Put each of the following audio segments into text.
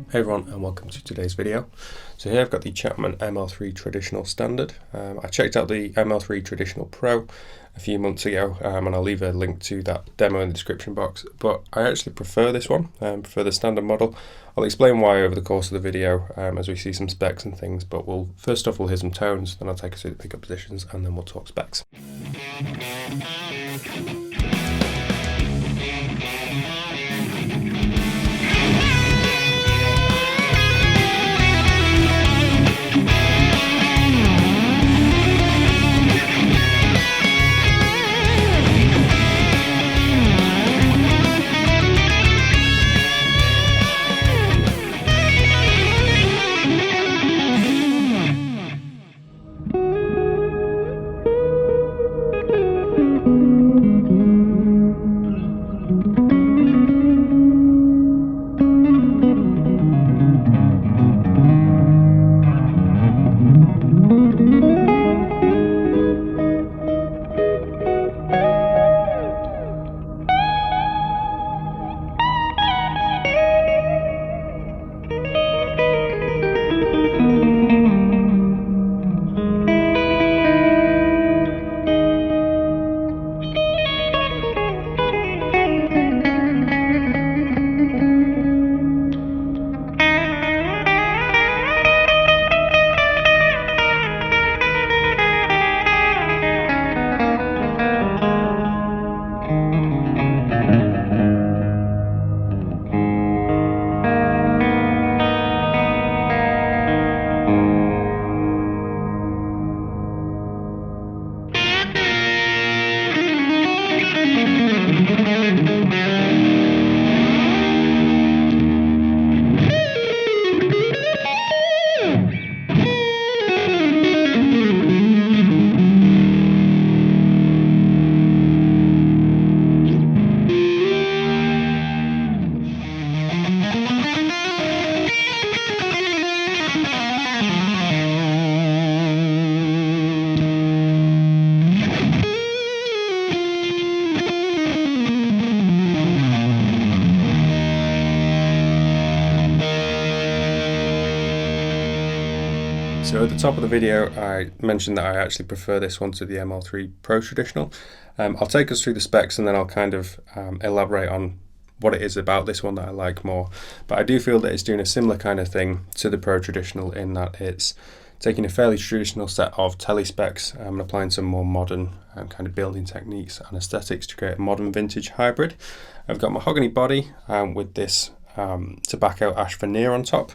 Hey everyone, and welcome to today's video. So here I've got the Chapman ML3 Traditional Standard. I checked out the ML3 Traditional Pro a few months ago, and I'll leave a link to that demo in the description box, but I actually prefer this one, prefer the standard model. I'll explain why over the course of the video as we see some specs and things, but first off we'll hear some tones, then I'll take us through the pickup positions, and then we'll talk specs. So at the top of the video, I mentioned that I actually prefer this one to the ML3 Pro Traditional. I'll take us through the specs and then I'll kind of elaborate on what it is about this one that I like more. But I do feel that it's doing a similar kind of thing to the Pro Traditional in that it's taking a fairly traditional set of tele specs and applying some more modern kind of building techniques and aesthetics to create a modern vintage hybrid. I've got mahogany body with this tobacco ash veneer on top.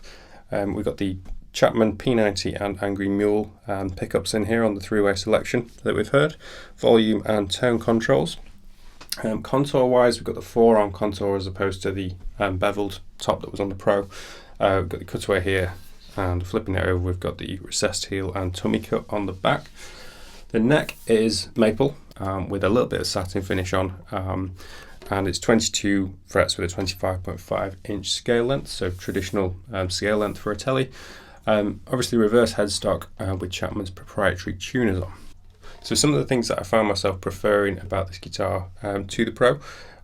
We've got the Chapman P90 and Angry Mule pickups in here on the three-way selection that we've heard, volume and tone controls. Contour wise, we've got the forearm contour as opposed to the beveled top that was on the Pro. We've got the cutaway here, and flipping it over we've got the recessed heel and tummy cut on the back. The neck is maple with a little bit of satin finish on, and it's 22 frets with a 25.5 inch scale length, so traditional scale length for a telly. Obviously reverse headstock with Chapman's proprietary tuners on. So some of the things that I found myself preferring about this guitar to the Pro,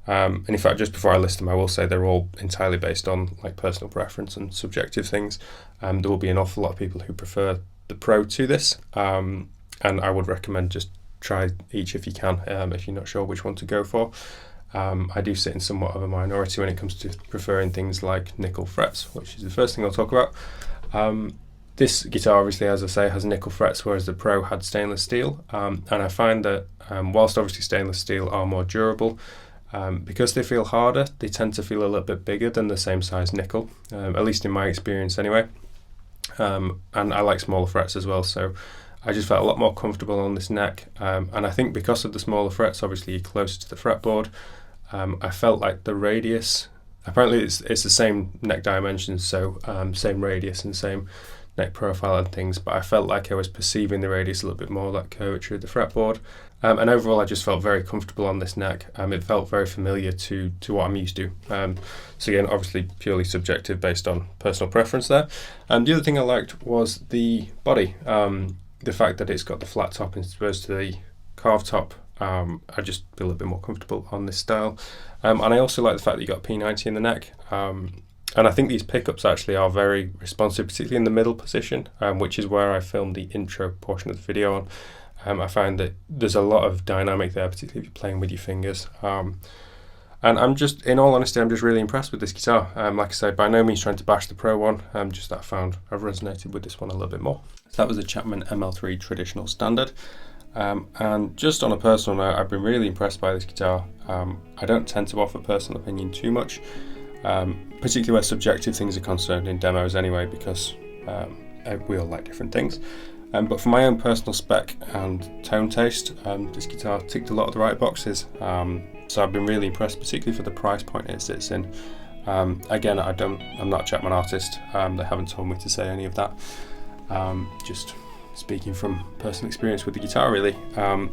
and in fact just before I list them I will say they're all entirely based on like personal preference and subjective things. There will be an awful lot of people who prefer the Pro to this, and I would recommend just try each if you can, if you're not sure which one to go for. I do sit in somewhat of a minority when it comes to preferring things like nickel frets, which is the first thing I'll talk about. This guitar obviously, as I say, has nickel frets, whereas the Pro had stainless steel, and I find that whilst obviously stainless steel are more durable, because they feel harder, they tend to feel a little bit bigger than the same size nickel, at least in my experience anyway. And I like smaller frets as well, so I just felt a lot more comfortable on this neck, and I think because of the smaller frets, obviously you're closer to the fretboard, I felt like the radius, apparently it's the same neck dimensions, so same radius and same neck profile and things, but I felt like I was perceiving the radius a little bit more, that curvature of the fretboard. And overall I just felt very comfortable on this neck. It felt very familiar to what I'm used to. So again, obviously purely subjective based on personal preference there. And the other thing I liked was the body. The fact that it's got the flat top as opposed to the carved top. I just feel a bit more comfortable on this style. And I also like the fact that you got P90 in the neck. And I think these pickups actually are very responsive, particularly in the middle position, which is where I filmed the intro portion of the video on. I find that there's a lot of dynamic there, particularly if you're playing with your fingers. And I'm just, in all honesty, I'm just really impressed with this guitar. Like I said, by no means trying to bash the Pro one, just that I've resonated with this one a little bit more. So that was the Chapman ML3 Traditional Standard. And just on a personal note, I've been really impressed by this guitar. I don't tend to offer personal opinion too much, particularly where subjective things are concerned in demos anyway, because we all like different things. But for my own personal spec and tone taste, this guitar ticked a lot of the right boxes. So I've been really impressed, particularly for the price point it sits in. Again, I'm not a Chapman artist. They haven't told me to say any of that. Just speaking from personal experience with the guitar, really.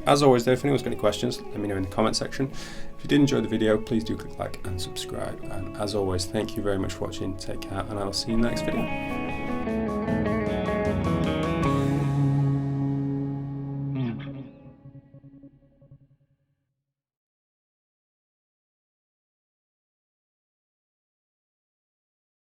As always though, if anyone's got any questions, let me know in the comment section. If you did enjoy the video, please do click like and subscribe. And as always, thank you very much for watching. Take care, and I'll see you in the next video.